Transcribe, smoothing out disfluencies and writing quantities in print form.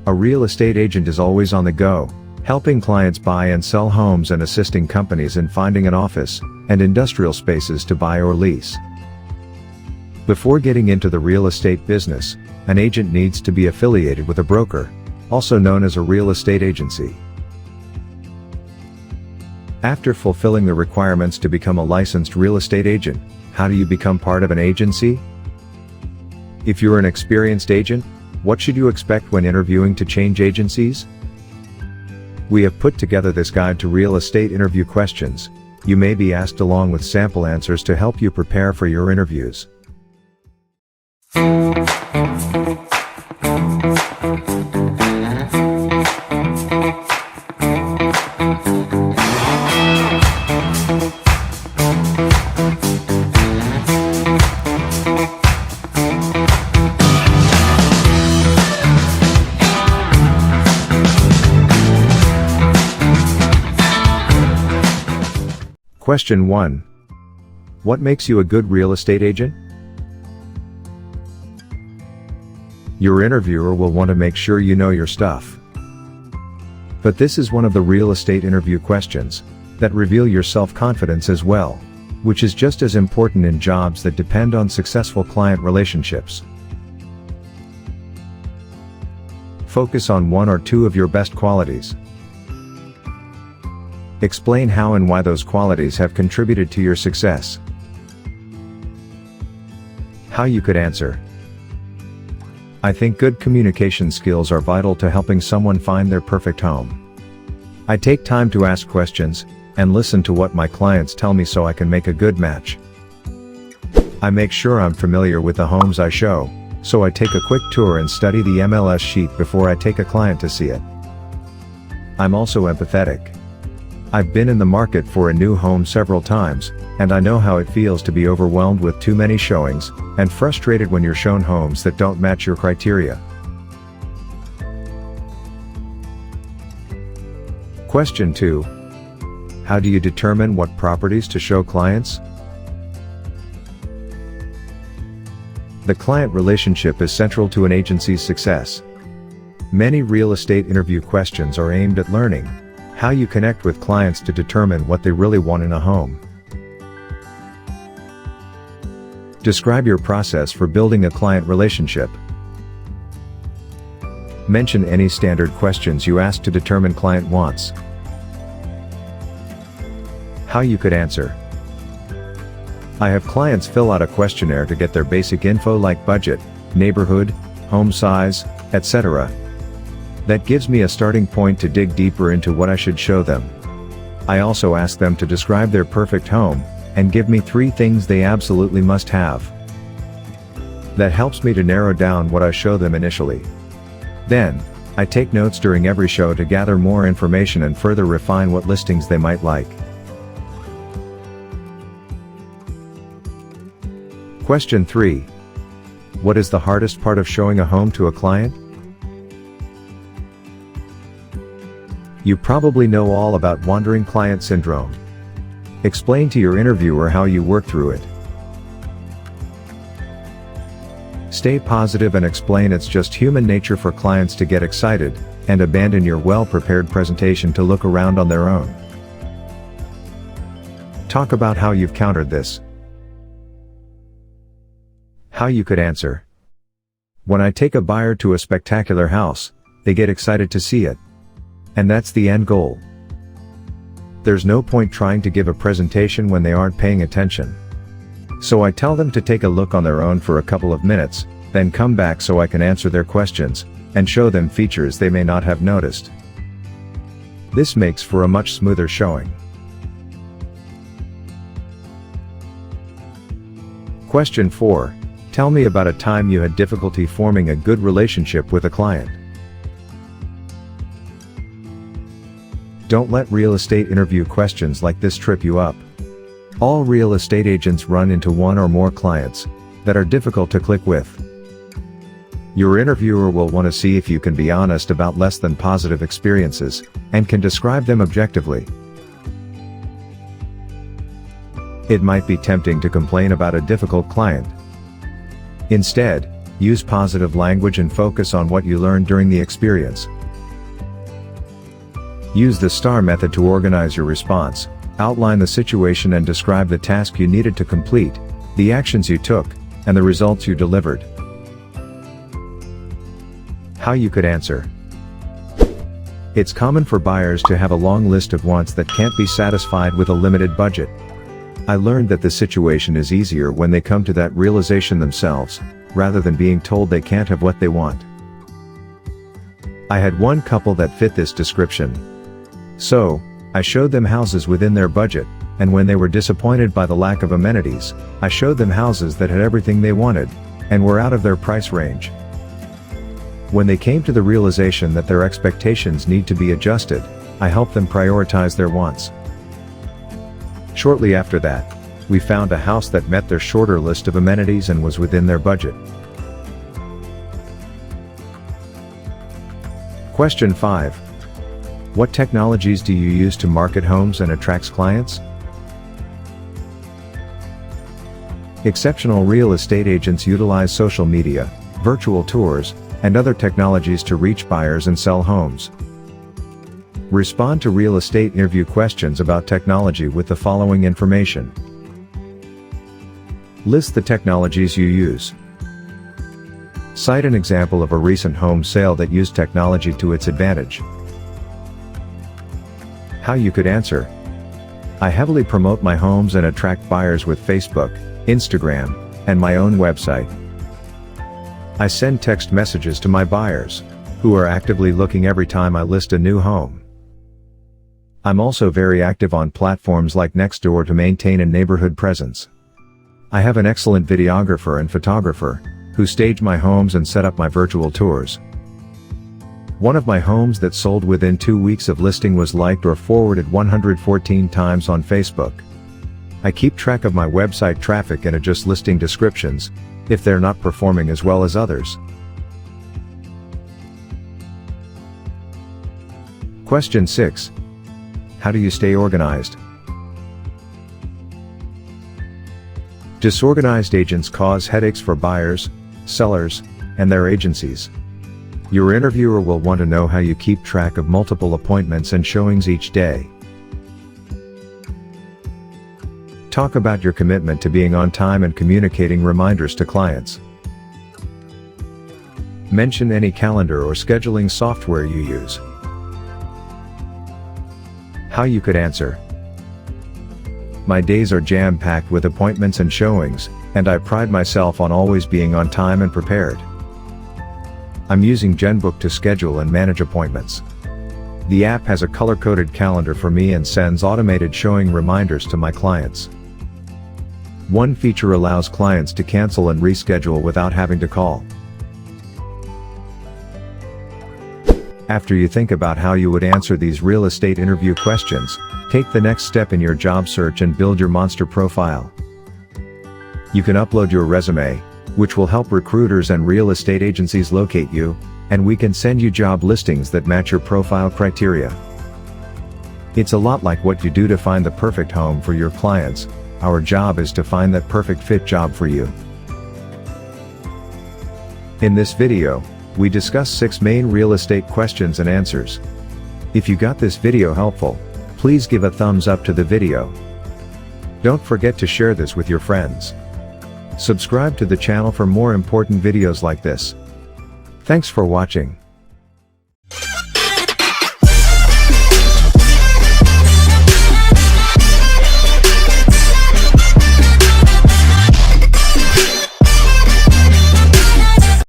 A real estate agent is always on the go, helping clients buy and sell homes and assisting companies in finding an office and industrial spaces to buy or lease. Before getting into the real estate business, an agent needs to be affiliated with a broker, also known as a real estate agency. After fulfilling the requirements to become a licensed real estate agent, how do you become part of an agency? If you're an experienced agent, what should you expect when interviewing to change agencies? We have put together this guide to real estate interview questions you may be asked, along with sample answers to help you prepare for your interviews. Question 1. What makes you a good real estate agent? Your interviewer will want to make sure you know your stuff. But this is one of the real estate interview questions that reveal your self-confidence as well, which is just as important in jobs that depend on successful client relationships. Focus on one or two of your best qualities. Explain how and why those qualities have contributed to your success. How you could answer. I think good communication skills are vital to helping someone find their perfect home. I take time to ask questions and listen to what my clients tell me so I can make a good match. I make sure I'm familiar with the homes I show, so I take a quick tour and study the MLS sheet before I take a client to see it. I'm also empathetic. I've been in the market for a new home several times, and I know how it feels to be overwhelmed with too many showings, and frustrated when you're shown homes that don't match your criteria. Question 2. How do you determine what properties to show clients? The client relationship is central to an agency's success. Many real estate interview questions are aimed at learning how you connect with clients to determine what they really want in a home. Describe your process for building a client relationship. Mention any standard questions you ask to determine client wants. How you could answer. I have clients fill out a questionnaire to get their basic info like budget, neighborhood, home size, etc. That gives me a starting point to dig deeper into what I should show them. I also ask them to describe their perfect home, and give me 3 things they absolutely must have. That helps me to narrow down what I show them initially. Then, I take notes during every show to gather more information and further refine what listings they might like. Question 3. What is the hardest part of showing a home to a client? You probably know all about wandering client syndrome. Explain to your interviewer how you work through it. Stay positive and explain it's just human nature for clients to get excited, and abandon your well-prepared presentation to look around on their own. Talk about how you've countered this. How you could answer. When I take a buyer to a spectacular house, they get excited to see it. And that's the end goal. There's no point trying to give a presentation when they aren't paying attention. So I tell them to take a look on their own for a couple of minutes, then come back so I can answer their questions, and show them features they may not have noticed. This makes for a much smoother showing. Question 4. Tell me about a time you had difficulty forming a good relationship with a client. Don't let real estate interview questions like this trip you up. All real estate agents run into one or more clients that are difficult to click with. Your interviewer will want to see if you can be honest about less than positive experiences, and can describe them objectively. It might be tempting to complain about a difficult client. Instead, Use positive language and focus on what you learned during the experience. Use the STAR method to organize your response. Outline the situation and describe the task you needed to complete, the actions you took, and the results you delivered. How you could answer. It's common for buyers to have a long list of wants that can't be satisfied with a limited budget. I learned that the situation is easier when they come to that realization themselves, rather than being told they can't have what they want. I had one couple that fit this description. So, I showed them houses within their budget, and when they were disappointed by the lack of amenities, I showed them houses that had everything they wanted, and were out of their price range. When they came to the realization that their expectations need to be adjusted, I helped them prioritize their wants. Shortly after that, we found a house that met their shorter list of amenities and was within their budget. Question 5. What technologies do you use to market homes and attract clients? Exceptional real estate agents utilize social media, virtual tours, and other technologies to reach buyers and sell homes. Respond to real estate interview questions about technology with the following information. List the technologies you use. Cite an example of a recent home sale that used technology to its advantage. How you could answer. I heavily promote my homes and attract buyers with Facebook, Instagram, and my own website. I send text messages to my buyers, who are actively looking every time I list a new home. I'm also very active on platforms like Nextdoor to maintain a neighborhood presence. I have an excellent videographer and photographer, who stage my homes and set up my virtual tours. One of my homes that sold within 2 weeks of listing was liked or forwarded 114 times on Facebook. I keep track of my website traffic and adjust listing descriptions, if they're not performing as well as others. Question 6. How do you stay organized? Disorganized agents cause headaches for buyers, sellers, and their agencies. Your interviewer will want to know how you keep track of multiple appointments and showings each day. Talk about your commitment to being on time and communicating reminders to clients. Mention any calendar or scheduling software you use. How you could answer. My days are jam-packed with appointments and showings, and I pride myself on always being on time and prepared. I'm using GenBook to schedule and manage appointments. The app has a color-coded calendar for me and sends automated showing reminders to my clients. One feature allows clients to cancel and reschedule without having to call. After you think about how you would answer these real estate interview questions, take the next step in your job search and build your monster profile. You can upload your resume, which will help recruiters and real estate agencies locate you, and we can send you job listings that match your profile criteria. It's a lot like what you do to find the perfect home for your clients. Our job is to find that perfect fit job for you. In this video, we discuss 6 main real estate questions and answers. If you got this video helpful, please give a thumbs up to the video. Don't forget to share this with your friends. Subscribe to the channel for more important videos like this. Thanks for watching.